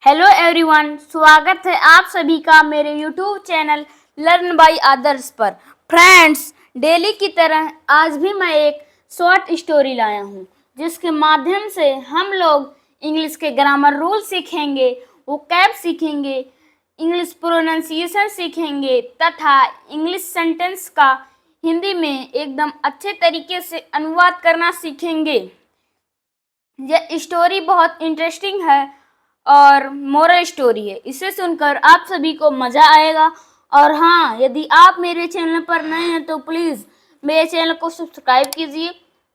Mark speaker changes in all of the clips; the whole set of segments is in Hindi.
Speaker 1: हेलो एवरीवन, स्वागत है आप सभी का मेरे YouTube channel learn by others पर। फ्रेंड्स, डेली की तरह आज भी मैं एक शॉर्ट स्टोरी लाया हूँ जिसके माध्यम से हम लोग इंग्लिश के ग्रामर रूल सीखेंगे, वोकैब सीखेंगे, इंग्लिश प्रोनाउंसिएशन सीखेंगे तथा इंग्लिश सेंटेंस का हिंदी में एकदम अच्छे तरीके से अनुवाद करना सीखेंगे। यह स्टोरी बहुत इंटरेस्टिंग है और मोरल स्टोरी है। इसे सुनकर आप सभी को मज़ा आएगा। और हाँ, यदि आप मेरे चैनल पर नए हैं तो प्लीज़ मेरे चैनल को सब्सक्राइब कीजिए,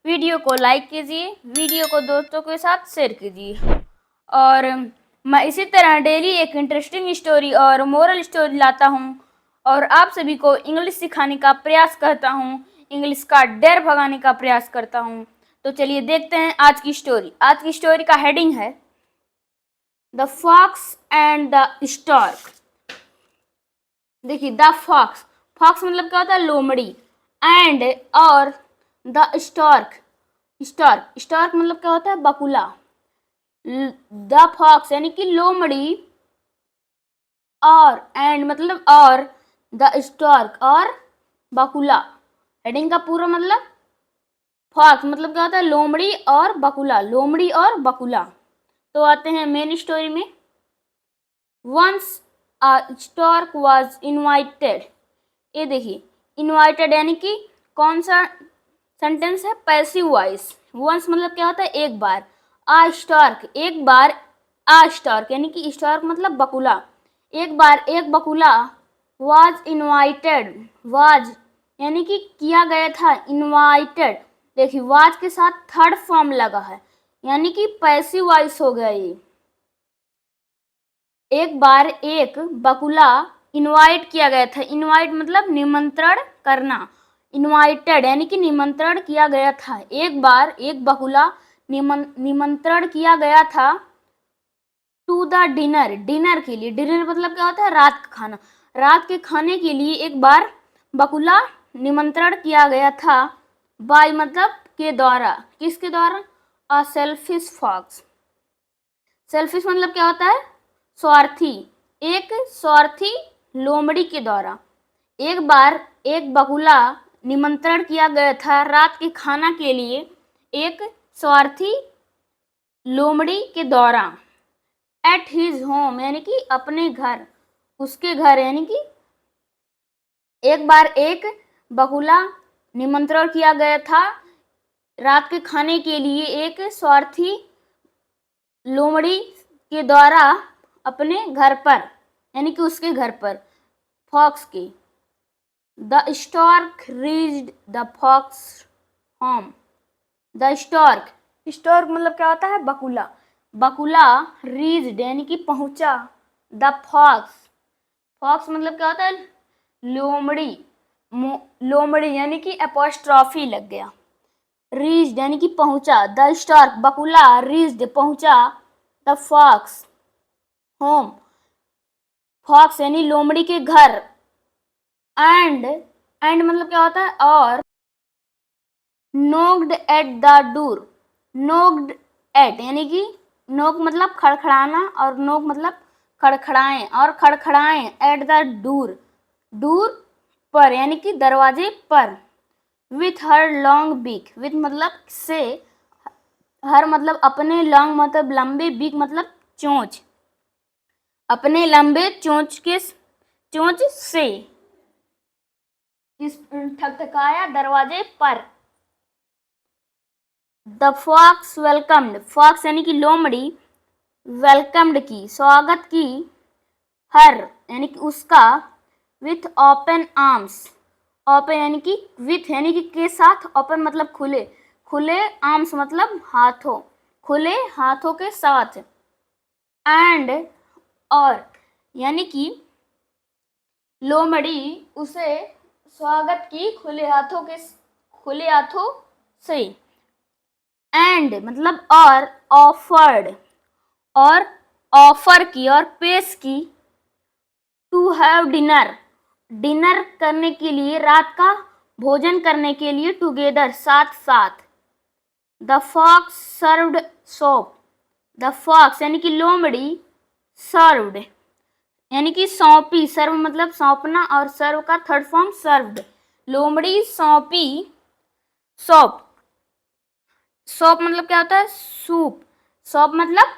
Speaker 1: वीडियो को लाइक कीजिए, वीडियो को दोस्तों के साथ शेयर कीजिए। और मैं इसी तरह डेली एक इंटरेस्टिंग स्टोरी और मोरल स्टोरी लाता हूँ और आप सभी को इंग्लिश सिखाने का प्रयास करता हूँ, इंग्लिश का डर भगाने का प्रयास करता हूँ। तो चलिए देखते हैं आज की स्टोरी। आज की स्टोरी का हेडिंग है the fox and the stork. देखिए, द फॉक्स, फॉक्स मतलब क्या होता है? लोमड़ी। एंड और द स्टॉर्क, स्टॉर्क, स्टॉर्क मतलब क्या होता है? बकुला। द फॉक्स यानी कि लोमड़ी, और एंड मतलब और, द स्टॉर्क और बकुला। हेडिंग का पूरा मतलब फॉक्स मतलब क्या होता है? लोमड़ी और बकुला, लोमड़ी और बकुला। तो आते हैं मेन स्टोरी में। Once a stork was invited. ये देखिए, इनवाइटेड यानी कि कौन सा सेंटेंस है? Passive voice. वंस मतलब क्या होता है? एक बार। आ स्टॉर्क, एक बार। आ स्टॉर्क यानी कि स्टॉर्क मतलब बकुला। एक बार एक बकुला वाज इनवाइटेड। वाज यानी कि किया गया था। इनवाइटेड, देखिए वाज के साथ थर्ड फॉर्म लगा है यानी कि पैसिव वॉइस हो गया ये। एक बार एक बकुला इनवाइट किया गया था। इनवाइट मतलब निमंत्रण करना। इनवाइटेड यानी कि निमंत्रण किया गया था। एक बार एक बकुला निमंत्रण किया गया था टू द डिनर, डिनर के लिए। डिनर मतलब क्या होता है? रात का खाना। रात के खाने के लिए एक बार बकुला निमंत्रण किया गया था। बाय मतलब के द्वारा। किसके द्वारा? A selfish fox. सेल्फिश मतलब क्या होता है? स्वार्थी। एक स्वार्थी लोमड़ी के द्वारा एक बार एक बकुला निमंत्रण किया गया था रात के खाना के लिए एक स्वार्थी लोमड़ी के द्वारा। एट हिज होम यानी कि अपने घर, उसके घर। यानी कि एक बार एक बकुला निमंत्रण किया गया था रात के खाने के लिए एक स्वार्थी लोमड़ी के द्वारा अपने घर पर, यानी कि उसके घर पर, फॉक्स के। The stork reached the fox home. The stork, stork मतलब क्या होता है? बकुला। बकुला रीच्ड यानी कि पहुंचा। द फॉक्स, फॉक्स मतलब क्या होता है? लोमड़ी। लोमड़ी यानी कि एपोस्ट्रॉफी लग गया। रीच्ड यानी कि पहुंचा। द स्टॉर्क बकुला रीच्ड पहुंचा द फॉक्स होम, फॉक्स यानी लोमड़ी के घर। एंड मतलब क्या होता है? और नोक्ड एट द डोर। नोक्ड एट यानी कि नोक मतलब खड़खड़ाना और नोक मतलब खड़खड़ाएं, और खड़खड़ाएं एट द डोर, डोर पर यानी कि दरवाजे पर। With her long beak, with मतलब से, हर मतलब अपने, लॉन्ग मतलब लंबे, बीक मतलब चोंच, अपने लंबे चोंच के चोंच से इस ठकठकाया दरवाजे पर। द फॉक्स वेलकम्ड, फॉक्स यानी कि लोमड़ी, वेलकम्ड की, स्वागत की, हर यानी कि उसका, विथ ओपन आर्म्स। ओपन यानी कि विथ यानी कि के साथ, ओपन मतलब खुले, खुले, आर्म्स मतलब हाथों, खुले हाथों के साथ। एंड और यानी कि लोमड़ी उसे स्वागत की खुले हाथों के, खुले हाथों से। एंड मतलब और, ऑफर्ड और, ऑफर की और पेश की, टू हैव डिनर, डिनर करने के लिए, रात का भोजन करने के लिए, टुगेदर साथ साथ। The fox served soup, the fox यानी कि लोमड़ी सर्व्ड यानी कि सौंपी, सर्व मतलब सौंपना और सर्व का थर्ड फॉर्म सर्व्ड। लोमड़ी सौंपी सौंप, सौंप मतलब क्या होता है? सूप। सौंप मतलब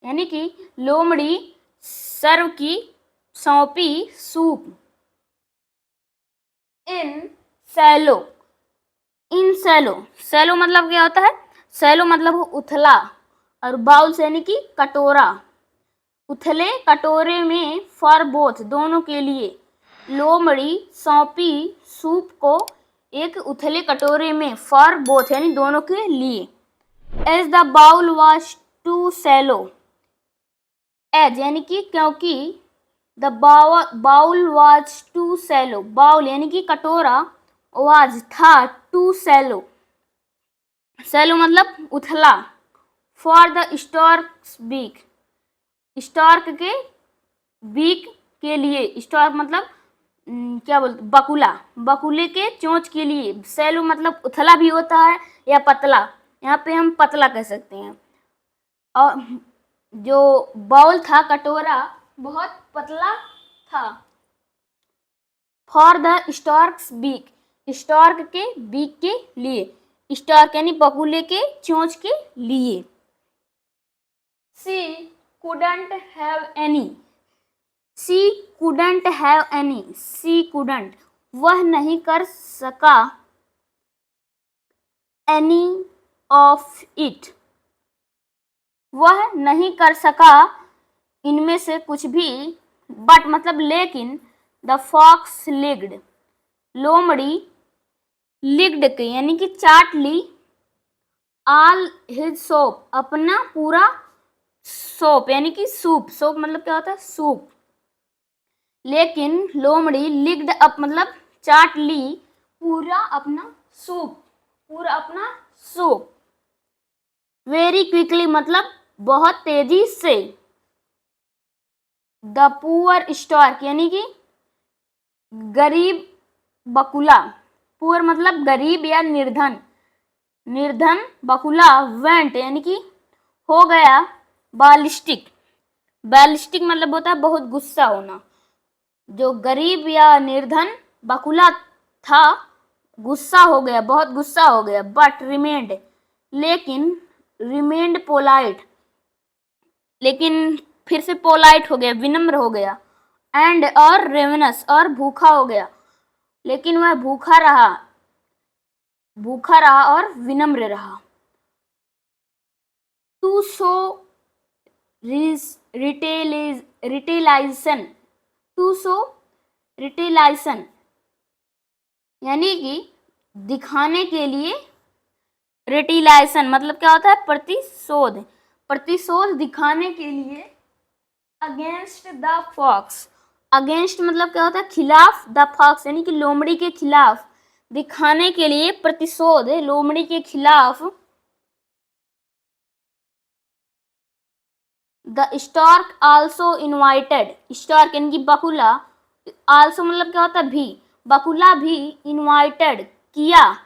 Speaker 1: यानी कि लोमड़ी सर्व की सौंपी सूप। इन सैलो, इन सैलो, सैलो मतलब क्या होता है? सैलो मतलब उथला और बाउल यानी कि कटोरा, उथले कटोरे में फॉर बोथ दोनों के लिए। लोमड़ी सौंपी सूप को एक उथले कटोरे में फॉर बोथ यानी दोनों के लिए। As the bowl was too shallow, as यानी कि क्योंकि, the bowl was too shallow, bowl यानी कि कटोरा, वाज था, टू सैलो, सैलो मतलब उथला, for the storks beak, stork के बीक के लिए, स्टॉर्क मतलब क्या बोलते, बकुला, बकुले के चोंच के लिए। सैलो मतलब उथला भी होता है या पतला, यहाँ पे हम पतला कह सकते हैं। और जो बाउल था, कटोरा, बहुत पतला था। For the storks beak, stork के बीक के लिए, स्टॉर्क यानी बकुले के चोंच के लिए। सी couldn't have any, C couldn't have any, C couldn't वह नहीं कर सका, any of it वह नहीं कर सका इनमें से कुछ भी, बट मतलब लेकिन, द फॉक्स लिग्ड लोमड़ी, लिग्ड के यानी कि चाट ली, ऑल हिज सोप अपना पूरा सोप यानी कि सूप, सोप मतलब क्या होता है? सूप। लेकिन लोमड़ी लिग्ड अप मतलब चाट ली पूरा अपना सूप, पूरा अपना सूप। वेरी क्विकली मतलब बहुत तेजी से। द पुअर स्टॉर्क यानी कि गरीब बकुला, पुअर मतलब गरीब या निर्धन, निर्धन बकुला, वेंट यानी कि हो गया, बालिस्टिक, बैलिस्टिक मतलब होता है बहुत गुस्सा होना। जो गरीब या निर्धन बकुला था, गुस्सा हो गया, बहुत गुस्सा हो गया। बट रिमेंड लेकिन, रिमेंड पोलाइट लेकिन फिर से पोलाइट हो गया, विनम्र हो गया। एंड और रेवनस और भूखा हो गया, लेकिन वह भूखा रहा, भूखा रहा और विनम्र रहा। टू शो रिटेलाइजेशन, टू शो रिटेलाइजेशन यानी कि दिखाने के लिए, रिटेलाइजेशन मतलब क्या होता है? प्रतिशोध, प्रतिशोध दिखाने के लिए। अगेंस्ट द फॉक्स, अगेंस्ट मतलब क्या होता है? खिलाफ, द फॉक्स यानी कि लोमड़ी के खिलाफ, दिखाने के लिए, प्रतिशोध लोमड़ी के खिलाफ। The stork also invited, stork यानी कि बकुला, आल्सो मतलब क्या होता है? भी, बकुला भी इनवाइटेड किया,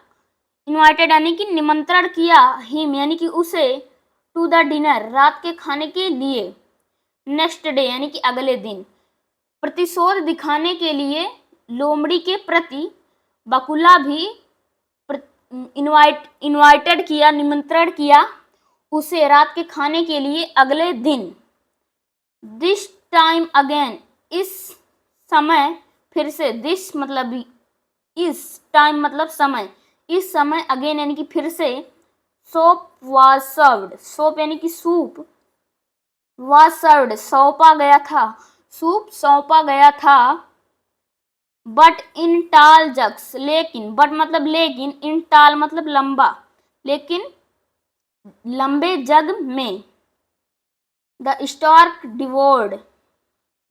Speaker 1: इनवाइटेड यानी कि निमंत्रण किया, हिम यानी कि उसे, टू द डिनर रात के खाने के लिए। नेक्स्ट डे यानी कि अगले दिन। प्रतिशोध दिखाने के लिए लोमड़ी के प्रति बकुला भी इनवाइटेड किया, निमंत्रण किया उसे रात के खाने के लिए अगले दिन। दिस टाइम अगेन, इस समय फिर से, दिस मतलब इस, टाइम मतलब समय, इस समय, अगेन यानी कि फिर से। सोप वाज सर्व्ड, सोप यानी कि सूप, वाज सर्व्ड सौंपा गया था, सूप सौंपा गया था। बट इन टाल जग्स, लेकिन, बट मतलब लेकिन, इन टाल मतलब लंबा, लेकिन लंबे जग में। द स्टॉर्क डिवोर्ड,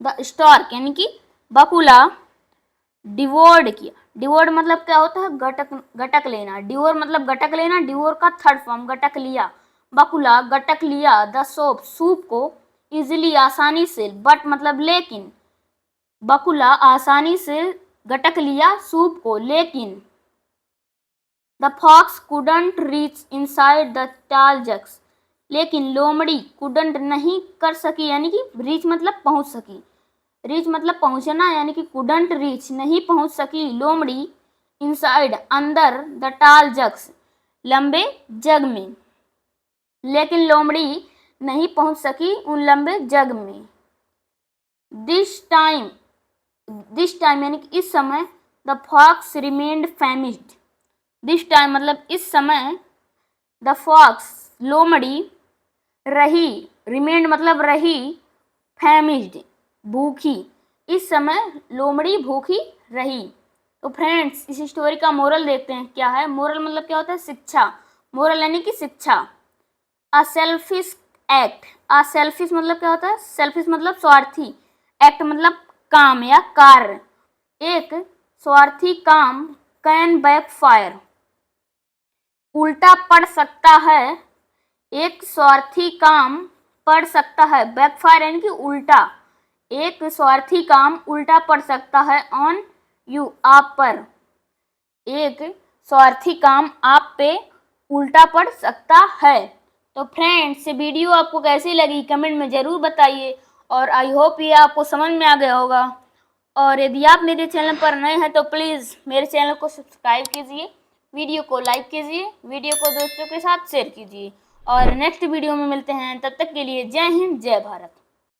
Speaker 1: द स्टॉर्क यानी कि बकुला, डिवोर्ड किया, डिवोर्ड मतलब क्या होता है? गटक, गटक लेना। डिवोर मतलब गटक लेना, डिवोर का थर्ड फॉर्म गटक लिया, बकुला गटक लिया, द सोप सूप को, इजिली आसानी से, बट मतलब लेकिन, बकुला आसानी से गटक लिया सूप को, लेकिन। The fox couldn't reach inside the tall jugs, लेकिन लोमड़ी कुडंट नहीं कर सकी, यानी कि रीच मतलब पहुंच सकी, रीच मतलब पहुंचना, यानी कि कुडंट रीच नहीं पहुंच सकी लोमड़ी इनसाइड अंदर द टाल जग्स लंबे जग में, लेकिन लोमड़ी नहीं पहुंच सकी उन लंबे जग में। दिस टाइम यानी कि इस समय the fox remained famished, this time मतलब इस समय द फॉक्स लोमड़ी रही, रिमेन्ड मतलब रही, फैमिश्ड भूखी, इस समय लोमड़ी भूखी रही। तो फ्रेंड्स इस स्टोरी का मोरल देखते हैं क्या है। मोरल मतलब क्या होता है, शिक्षा, मोरल यानी कि शिक्षा। A selfish act, a selfish मतलब क्या होता है, सेल्फिश मतलब स्वार्थी, एक्ट मतलब काम या कार्य, एक स्वार्थी काम कैन बैकफायर उल्टा पड़ सकता है, एक स्वार्थी काम पड़ सकता है, बैकफायर यानी कि उल्टा, एक स्वार्थी काम उल्टा पड़ सकता है ऑन यू आप पर, एक स्वार्थी काम आप पे उल्टा पड़ सकता है। तो फ्रेंड्स ये वीडियो आपको कैसी लगी कमेंट में ज़रूर बताइए, और आई होप ये आपको समझ में आ गया होगा। और यदि आप मेरे चैनल पर नए हैं तो प्लीज़ मेरे चैनल को सब्सक्राइब कीजिए, वीडियो को लाइक कीजिए, वीडियो को दोस्तों के साथ शेयर कीजिए, और नेक्स्ट वीडियो में मिलते हैं, तब तक के लिए जय हिंद जय भारत।